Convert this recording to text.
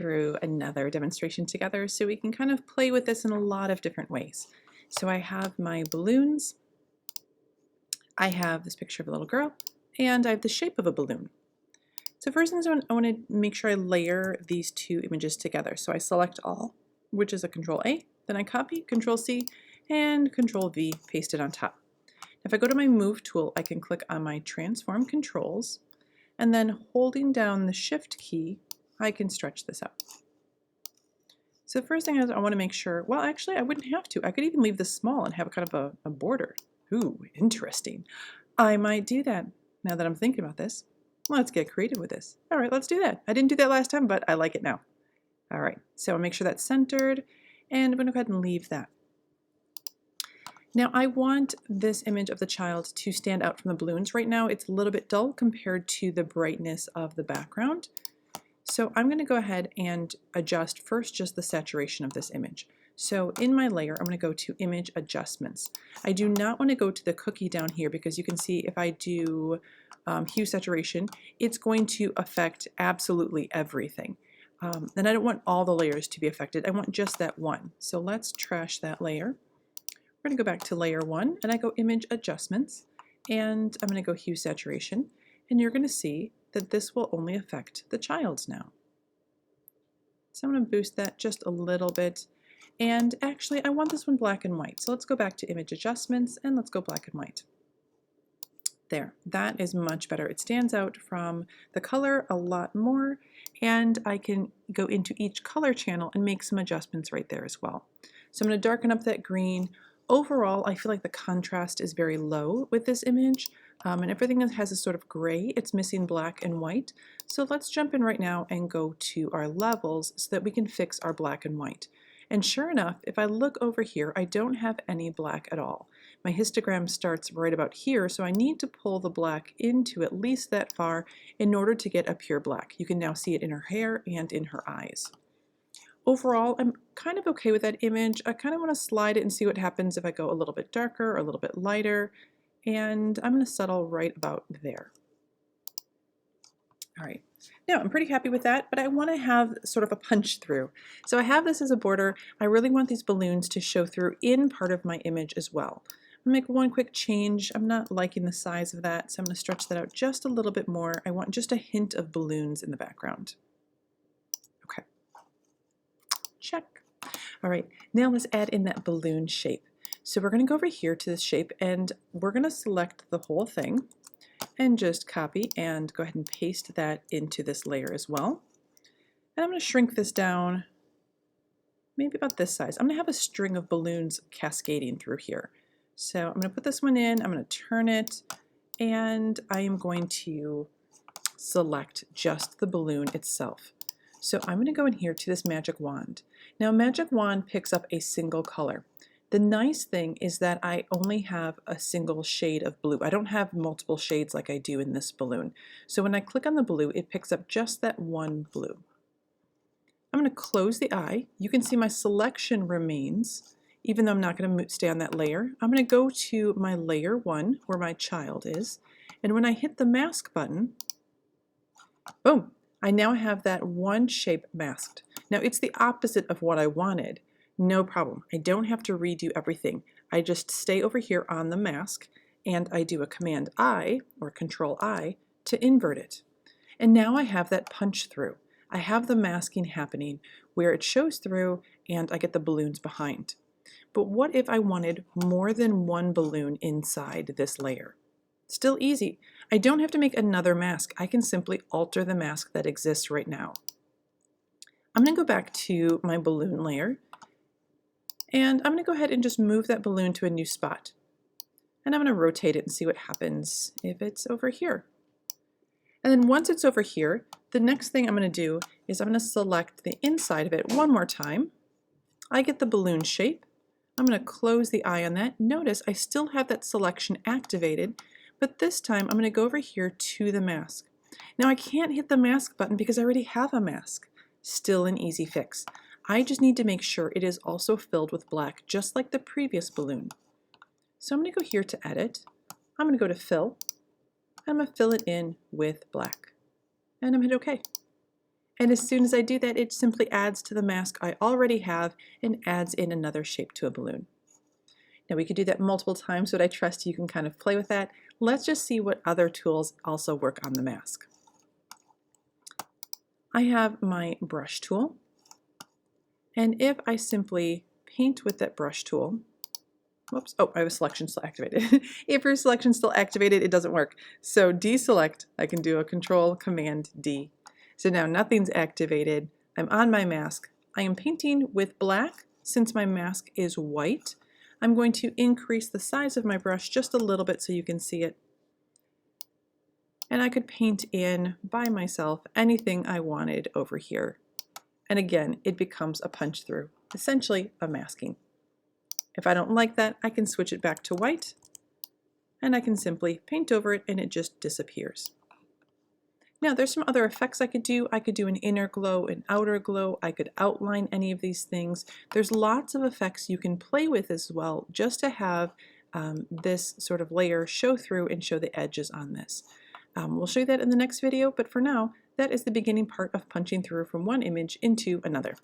through another demonstration together so we can kind of play with this in a lot of different ways. So I have my balloons, I have this picture of a little girl, and I have the shape of a balloon. So first things I want to make sure I layer these two images together. So I select all, which is a Control A, then I copy, Control C, and Control V, paste it on top. If I go to my Move tool, I can click on my Transform Controls, and then holding down the Shift key, I can stretch this out. So the first thing is I want to make sure, well, actually I wouldn't have to. I could even leave this small and have kind of a border. Ooh, interesting. I might do that now that I'm thinking about this. Let's get creative with this. All right, let's do that. I didn't do that last time, but I like it now. All right, so I'll make sure that's centered, and I'm going to go ahead and leave that. Now I want this image of the child to stand out from the balloons. Right now it's a little bit dull compared to the brightness of the background. So I'm going to go ahead and adjust first just the saturation of this image. So in my layer, I'm going to go to Image Adjustments. I do not want to go to the cookie down here because you can see if I do hue saturation, it's going to affect absolutely everything. And I don't want all the layers to be affected. I want just that one. So let's trash that layer. We're going to go back to layer 1 and I go Image Adjustments and I'm going to go Hue Saturation, and you're going to see that this will only affect the child's now. So I'm going to boost that just a little bit, and actually I want this one black and white, so let's go back to Image Adjustments and let's go black and white. There, that is much better. It stands out from the color a lot more, and I can go into each color channel and make some adjustments right there as well. So I'm going to darken up that green. Overall, I feel like the contrast is very low with this image, and everything has a sort of gray. It's missing black and white. So let's jump in right now and go to our levels so that we can fix our black and white. And sure enough, if I look over here, I don't have any black at all. My histogram starts right about here, so I need to pull the black into at least that far in order to get a pure black. You can now see it in her hair and in her eyes. Overall, I'm kind of okay with that image. I kind of want to slide it and see what happens if I go a little bit darker or a little bit lighter, and I'm going to settle right about there. All right, now I'm pretty happy with that, but I want to have sort of a punch through. So I have this as a border. I really want these balloons to show through in part of my image as well. I'm going to make one quick change. I'm not liking the size of that, so I'm going to stretch that out just a little bit more. I want just a hint of balloons in the background. Okay. Check. All right, now let's add in that balloon shape. So we're going to go over here to this shape and we're going to select the whole thing and just copy and go ahead and paste that into this layer as well. And I'm going to shrink this down maybe about this size. I'm going to have a string of balloons cascading through here. So I'm going to put this one in, I'm going to turn it, and I am going to select just the balloon itself. So I'm going to go in here to this magic wand. Now magic wand picks up a single color. The nice thing is that I only have a single shade of blue. I don't have multiple shades like I do in this balloon. So when I click on the blue, it picks up just that one blue. I'm going to close the eye. You can see my selection remains, even though I'm not going to stay on that layer. I'm going to go to my layer 1 where my child is. And when I hit the mask button, boom, I now have that one shape masked. Now it's the opposite of what I wanted. No problem. I don't have to redo everything. I just stay over here on the mask and I do a Command I or Control I to invert it. And now I have that punch through. I have the masking happening where it shows through and I get the balloons behind. But what if I wanted more than one balloon inside this layer? Still easy. I don't have to make another mask. I can simply alter the mask that exists right now. I'm going to go back to my balloon layer and I'm going to go ahead and just move that balloon to a new spot. And I'm going to rotate it and see what happens if it's over here. And then once it's over here, the next thing I'm going to do is I'm going to select the inside of it one more time. I get the balloon shape. I'm going to close the eye on that. Notice I still have that selection activated, but this time I'm going to go over here to the mask. Now I can't hit the mask button because I already have a mask. Still an easy fix. I just need to make sure it is also filled with black, just like the previous balloon. So I'm going to go here to Edit. I'm going to go to Fill. I'm going to fill it in with black. And I'm going to hit OK. And as soon as I do that, it simply adds to the mask I already have and adds in another shape to a balloon. Now we could do that multiple times, but I trust you can kind of play with that. Let's just see what other tools also work on the mask. I have my brush tool, and if I simply paint with that brush tool, whoops, oh, I have a selection still activated. If your selection's still activated, it doesn't work. So deselect, I can do a Control Command D. So now nothing's activated. I'm on my mask. I am painting with black. Since my mask is white, I'm going to increase the size of my brush just a little bit so you can see it. And I could paint in by myself anything I wanted over here. And again, it becomes a punch through, essentially a masking. If I don't like that, I can switch it back to white, and I can simply paint over it and it just disappears. Now there's some other effects I could do. I could do an inner glow, an outer glow. I could outline any of these things. There's lots of effects you can play with as well, just to have this sort of layer show through and show the edges on this. We'll show you that in the next video, but for now, that is the beginning part of punching through from one image into another.